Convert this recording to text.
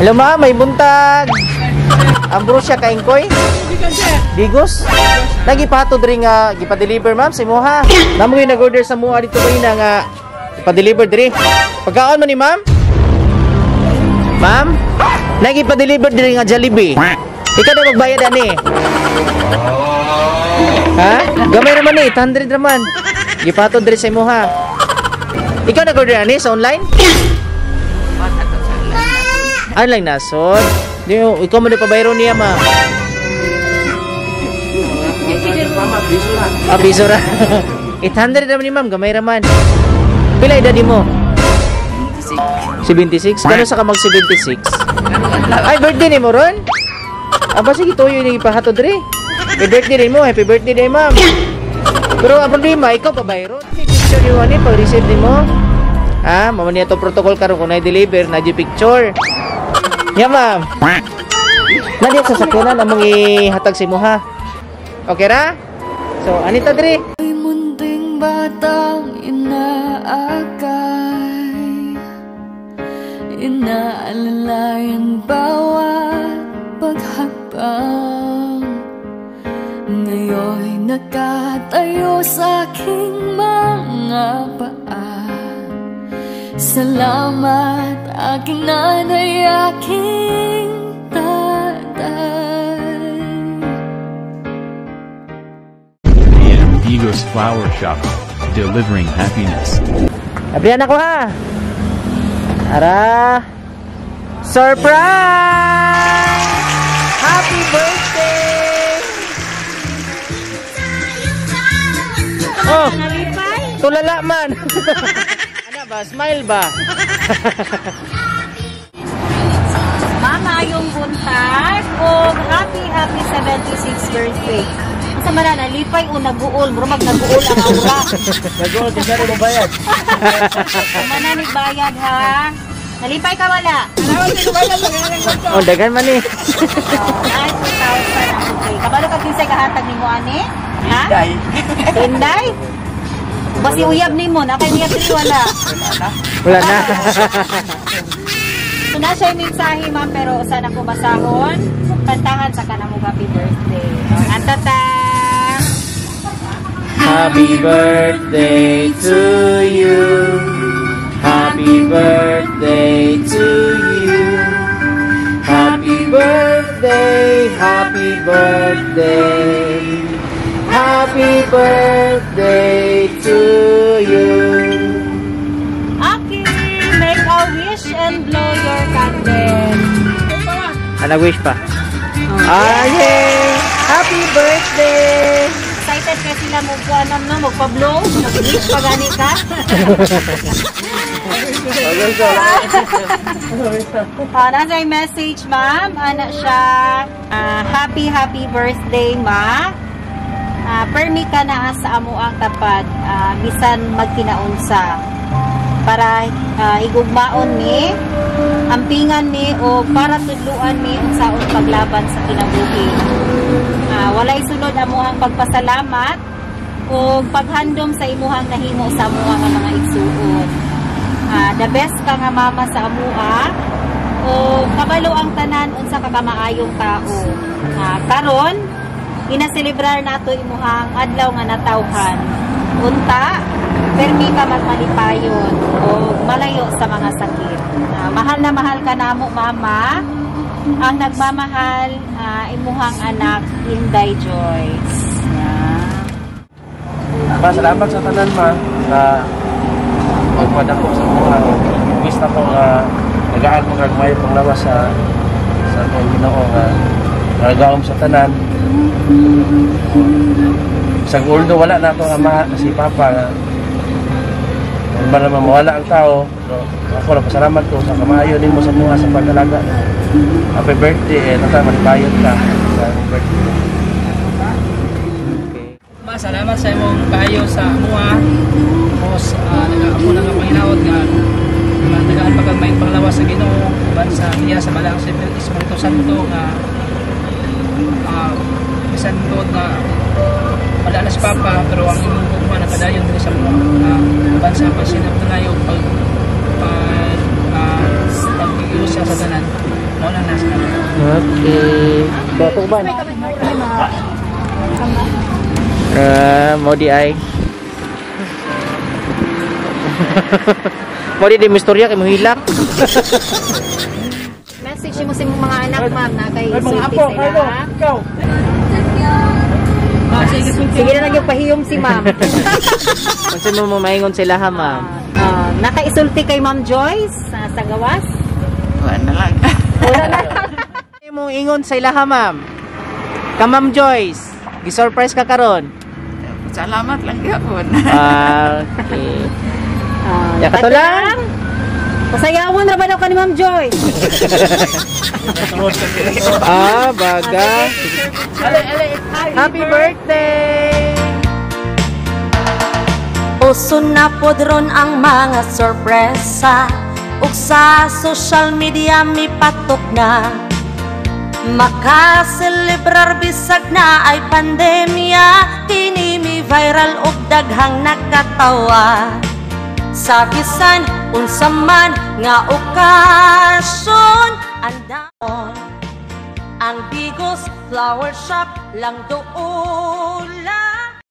Hello ma'am, may buntag. Ambrosia kaingkoy. Digos. Lagi pato diri nga gipa-deliver ma'am sa imuha. Namo gyud nag-order sa mua dito ba ina nga ipa-deliver diri. Pagkaon mo ni ma'am? Ma'am, lagi pa-deliver diri nga Jollibee. Ikaw na magbayad ani. Ha? Gamay naman ni 800 naman. Gipato diri sa imuha. Ikaw nag-order ani sa online? Online na sod. Ikaw mo na pabayro niya ma. Piso ra. 800 naman ni ma'am, gamay raman. Pila edad mo? 76. Gano'n sa ka mag 76? Ay, birthday ni mo ron? Aba sige, tuyo yung ipahatod rin. Happy birthday din mo. Happy birthday din ma'am. Pero ang problema, ikaw pabayro. Picture yung ano, pag-receive din mo. Ah, mama niya to protocol karon kung na-deliver, na-di picture. Yeah, ma'am. Nadiya sa sakyanan ang mga ihatag si mo, ha? Okay ra? So, anita diri? Ay munting batang inaakay, inaalalayan bawat paghakbang. Ngayon'y nakatayo sa aking mga paa. Salamat aking nanay, aking tatay. Digos Flower Shop, delivering happiness. Abrihan ako ha. Ara. Surprise! Happy birthday! Oh, tulala man. Ano ba? Smile ba? Mama, yung buntag o happy 76th birthday. Sa mana nalipay o nag-uol, bro mag-nag-uol ang aura. Nag-uol, tingnan mo bayad. Mana nagbayad ha. Nalipay ka wala. Oh, dagan man eh. Ay, 2,000 ang okay. Kabalo ka kinsay kahatag ni mo ani? Ha? Inday. Basi uyab ni mo, nakay uyab diri wala. Wala na. So na siya yung mensahe ma'am, pero saan ako basahon? Kantahan sa kanang happy birthday. Antata! Happy birthday to you. Happy birthday to you. Happy birthday, happy birthday. Happy birthday to you. Aki, make a wish and blow your candle. Ano wish pa? Ah, yay! Happy birthday! Excited ka sila mo po anam no, magpa-blow, mag-wish pa gani ka. Nasa yung message ma'am, ana siya, happy birthday ma. Permi ka na sa amo ang tapat, bisan magkinaunsa. Para igugmaon ni, ampingan ni o para tudluan ni unsaon paglaban sa kinabuhi. Walay sunod amo ang pagpasalamat o paghandom sa imuhang nahimo sa amuha nga mga igsuon. The best ka nga mama sa amuha o kabalo ang tanan unsa ka kamaayong tao. Karon ginaselebrar nato imuhang adlaw nga natawhan. Unta permi ka magmalipayon o malayo sa mga sakit. Mahal na mahal ka namo mama. Ang nagmamahal imuhang anak Inday Joyce. Salamat sa tanan ma sa pagpadako sa mga wish na ko nga nagaan mo kag may panglawas sa akong Ginoo nga nagawom sa tanan. Sa uldo wala na akong ama si papa nga naman mawala ang tao. So, ako napasalamat ko sa kamayo nimo sa mga sa pagdalaga. Happy birthday, nata malipayon ka sa birthday. Ma, salamat sa imong kayo sa amuha. Tapos nag-aapo na nga Panginoon nga nagaan pagkag may panglawas sa Ginoo ban sa iya sa Balang Espiritu Santo nga bisan tuod nga wala na si Papa pero ang imong gugma na padayon diri sa mga bansa pagsinap tunayo pag pag-ius siya sa tanan. Muna nasa kanila. Okay. Tutuban. Mau di ay. Mau di mistorya kay mohilak. Message mo sa mga anak, ma'am, na kay Ay, mga sulti apo, sila. kayo, ikaw. Sige na lang yung pahiyong si ma'am. Unsa mo maingon sila ha, ma'am? Nakaisulti kay Ma'am Joyce sa gawas. Wala na lang. Mo ingon sa ilaha, ma'am. Ka Ma'am Joyce, gi-surprise ka karon. Salamat lang yapon. Okay. Ya kato lang. Pasayawon ra ba daw ka ni Ma'am Joyce? Baga. Happy birthday! Uso na podron ang mga sorpresa, ug sa social media mi patok na makaselebrar bisag na ay pandemya. Kini mi viral ug daghang nakatawa. Sa bisan unsa man nga okasyon, andamon ang Bigos Flower Shop lang doon.